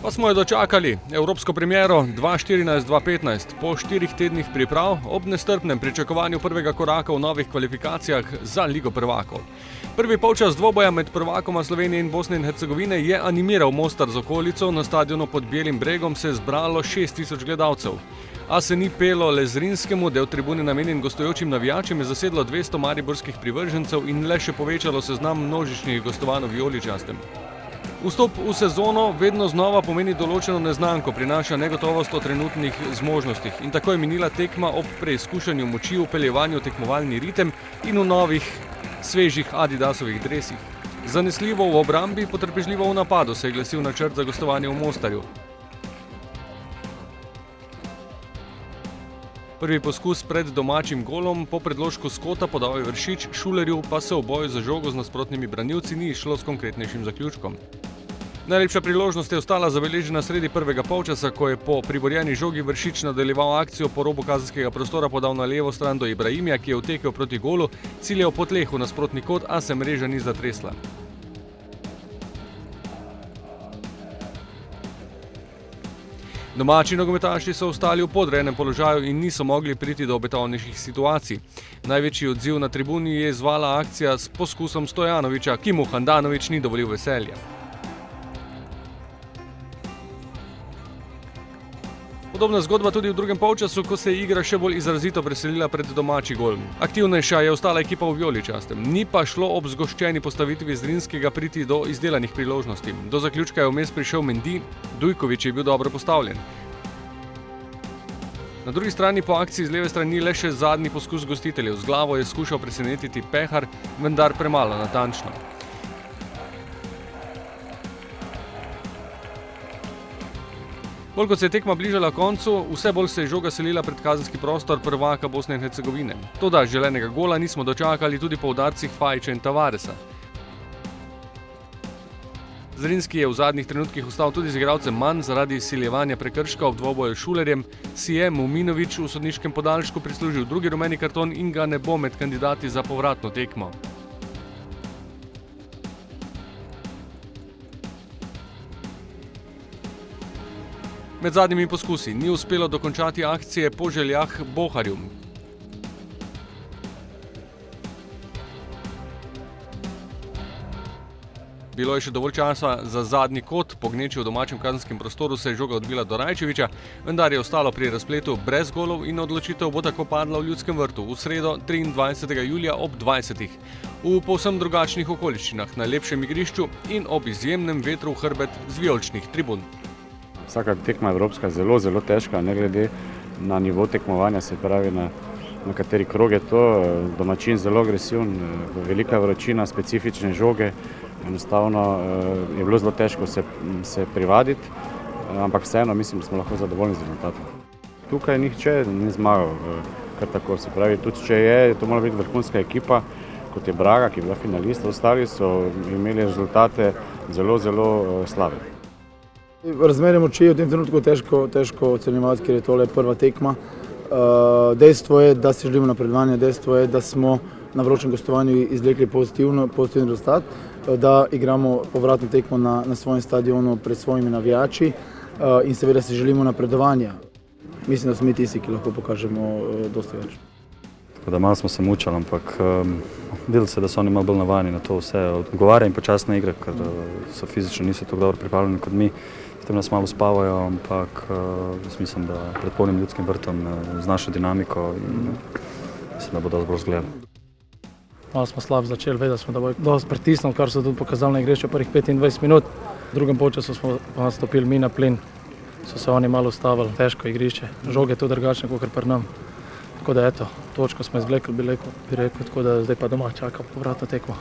Pa smo jo dočakali, evropsko premiero 2014-2015, po 4 tednih priprav ob nestrpnem pričakovanju prvega koraka v novih kvalifikacijah za Ligo prvakov. Prvi polčas dvoboja med prvakoma Slovenije in Bosne in Hercegovine je animiral Mostar z okolico, na stadionu pod Belim bregom se je zbralo 6000 gledalcev. A se ni pelo le Zrinskemu, del tribune namenjen gostujočim navijačem je zasedlo 200 mariborskih privržencev in le še povečalo seznam množičnih gostovanj v vijoličastem. Vstop v sezono vedno znova pomeni določeno neznanko, prinaša negotovost o trenutnih zmožnostih in tako je minila tekma ob preizkušanju moči, vpeljevanju tekmovalni ritem in v novih, svežih Adidasovih dresih. Zanesljivo v obrambi, potrpežljivo v napadu se je glasil načrt za gostovanje v Mostarju. Prvi poskus pred domačim golom po predložku Skota podal je Vršič, Šulerju pa se v boju za žogo z nasprotnimi branilci ni išlo s konkretnejšim zaključkom. Najlepša priložnost je ostala zabeležena sredi prvega polčasa, ko je po priborjeni žogi Vršič nadaljeval akcijo po robu kazenskega prostora, podal na levo stran do Ibrahimija, ki je utekel proti golu, ciljal po tleh v nasprotni kot, a se mreža ni zatresla. Domači nogometaši so ostali v podrejenem položaju in niso mogli priti do obetavnejših situacij. Največji odziv na tribuni je izzvala akcija s poskusom Stojanovića, ki mu Handanović ni dovolil veselja. Podobna zgodba tudi v drugem polčasu, ko se je igra še bolj izrazito preselila pred domači gol. Aktivnejša je ostala ekipa v vijoličastem. Ni pa šlo ob zgoščeni postavitvi Zrinskega priti do izdelanih priložnosti. Do zaključka je vmes prišel Mendy, Dujković je bil dobro postavljen. Na drugi strani po akciji z leve strani le še zadnji poskus gostiteljev. Z glavo je skušal presenetiti Pehar, vendar premalo natančno. Bolj kot se je tekma bližala koncu, vse bolj se je žoga selila pred kazenski prostor prvaka Bosne in Hercegovine. Toda želenega gola nismo dočakali tudi po udarcih Fajića in Tavaresa. Zrinski je v zadnjih trenutkih ostal tudi z igralcem manj zaradi izsiljevanja prekrška ob dvoboju s Šulerjem, si je Muminović v sodniškem podaljšku prislužil drugi rumeni karton in ga ne bo med kandidati za povratno tekmo. Med zadnjimi poskusi ni uspelo dokončati akcije po željah Boharju. Bilo je še dovolj časa za zadnji kot, po gneči v domačem kazenskem prostoru se je žoga odbila do Rajčevića, vendar je ostalo pri razpletu brez golov in odločitev bo tako padla v Ljudskem vrtu v sredo 23. julija ob 20. v povsem drugačnih okoliščinah, na lepšem igrišču in ob izjemnem vetru v hrbet z vijoličnih tribun. Vsaka tekma evropska je zelo težka, ne glede na nivo tekmovanja, se pravi na kateri krog je to. Domačin zelo agresiven, velika vročina, specifične žoge. Enostavno je bilo zelo težko se privaditi, ampak vseeno mislim, da smo lahko zadovoljni z rezultatom. Tukaj nihče ni zmagal kar tako, se pravi, tudi če je, to mora biti vrhunska ekipa, kot je Braga, ki je bila finalista, ostali so imeli rezultate zelo slabe. Razmerje moči je v tem trenutku težko ocenjevati, ker je tole prva tekma. Dejstvo je, da si želimo napredovanja, dejstvo je, da smo na vročem gostovanju izvlekli pozitiven rezultat, da igramo povratno tekmo na svojem stadionu pred svojimi navijači in seveda si želimo napredovanja. Mislim, da smo mi tisti, ki lahko pokažemo dosti več. Tako da malo smo se mučali, ampak videli se, da so oni malo bolj navajeni na to vse. Odgovarja jim počasna igra, ker so fizično niso tako dobro pripravljeni kot mi. Potem nas malo spavajo, ampak jaz mislim, da pred polnim Ljudskim vrtom z našo dinamiko in mislim, da bo dosti bolj zgledano. Malo smo slabo začeli, vedeli smo, da bo dosti pritisnili, kar so tudi pokazali na igrišču prvih 25 minut. V drugem polčasu smo pa nastopili mi na plin, so se oni malo ustavili, težko igrišče, žoge tu drugačne kot pri nam. Tako da eto, točko smo izvlekli, bi rekel, tako da zdaj pa doma čaka povratno tekmo.